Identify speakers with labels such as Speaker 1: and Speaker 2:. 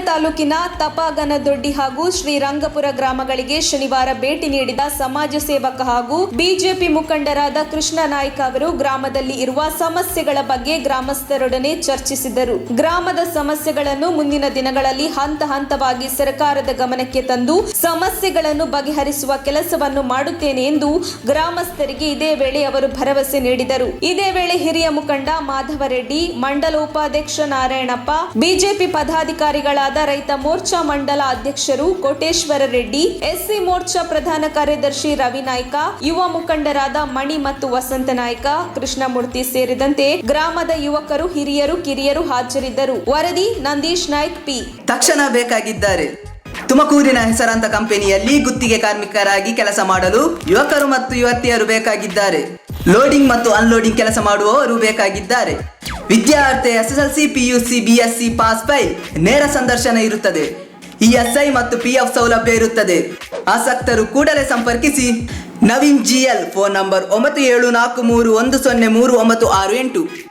Speaker 1: ತಾಲೂಕಿನ ತಪಾಗನದೊಡ್ಡಿ ಹಾಗೂ ಶ್ರೀರಂಗಪುರ ಗ್ರಾಮಗಳಿಗೆ ಶನಿವಾರ ಭೇಟಿ ನೀಡಿದ ಸಮಾಜ ಸೇವಕ ಹಾಗೂ ಬಿಜೆಪಿ ಮುಖಂಡರಾದ ಕೃಷ್ಣ ನಾಯ್ಕ ಅವರು ಗ್ರಾಮದಲ್ಲಿ ಇರುವ ಸಮಸ್ಯೆಗಳ ಬಗ್ಗೆ ಗ್ರಾಮಸ್ಥರೊಡನೆ ಚರ್ಚಿಸಿದರು. ಗ್ರಾಮದ ಸಮಸ್ಯೆಗಳನ್ನು ಮುಂದಿನ ದಿನಗಳಲ್ಲಿ ಹಂತ ಹಂತವಾಗಿ ಸರ್ಕಾರದ ಗಮನಕ್ಕೆ ತಂದು ಸಮಸ್ಯೆಗಳನ್ನು ಬಗೆಹರಿಸುವ ಕೆಲಸವನ್ನು ಮಾಡುತ್ತೇನೆ ಎಂದು ಗ್ರಾಮಸ್ಥರಿಗೆ ಇದೇ ವೇಳೆ ಅವರು ಭರವಸೆ ನೀಡಿದರು. ಇದೇ ವೇಳೆ ಹಿರಿಯ ಮುಖಂಡ ಮಾಧವರೆಡ್ಡಿ, ಮಂಡಲೋಪಾಧ್ಯಕ್ಷ ನಾರಾಯಣಪ್ಪ, ಬಿಜೆಪಿ ಪದಾಧಿಕಾರಿಗಳಾದ ರೈತ ಮೋರ್ಚಾ ಮಂಡಲ ಅಧ್ಯಕ್ಷರು ಕೋಟೇಶ್ವರ ರೆಡ್ಡಿ, ಎಸ್ಸಿ ಮೋರ್ಚಾ ಪ್ರಧಾನ ಕಾರ್ಯದರ್ಶಿ ರವಿ ನಾಯ್ಕ, ಯುವ ಮುಖಂಡರಾದ ಮಣಿ ಮತ್ತು ವಸಂತ ನಾಯ್ಕ, ಕೃಷ್ಣಮೂರ್ತಿ ಸೇರಿದಂತೆ ಗ್ರಾಮದ ಯುವಕರು, ಹಿರಿಯರು, ಕಿರಿಯರು ಹಾಜರಿದ್ದರು. ವರದಿ ನಂದೀಶ್ ನಾಯ್ಕ್ ಪಿ.
Speaker 2: ತಕ್ಷಣ ಬೇಕಾಗಿದ್ದಾರೆ. ತುಮಕೂರಿನ ಹೆಸರಾಂತ ಕಂಪನಿಯಲ್ಲಿ ಗುತ್ತಿಗೆ ಕಾರ್ಮಿಕರಾಗಿ ಕೆಲಸ ಮಾಡಲು ಯುವಕರು ಮತ್ತು ಯುವತಿಯರು ಬೇಕಾಗಿದ್ದಾರೆ. ಲೋಡಿಂಗ್ ಮತ್ತು ಅನ್ಲೋಡಿಂಗ್ ಕೆಲಸ ಮಾಡುವವರು ಬೇಕಾಗಿದ್ದಾರೆ. ವಿದ್ಯಾರ್ಥಿ SSLC, PUC, BSc pass file. ನೇರ ಸಂದರ್ಶನ ಇರುತ್ತದೆ. ESI ಮತ್ತು PF ಸೌಲಭ್ಯ ಇರುತ್ತದೆ. ಆಸಕ್ತರು ಕೂಡಲೇ ಸಂಪರ್ಕಿಸಿ. Naveen GL, phone number 9743103968.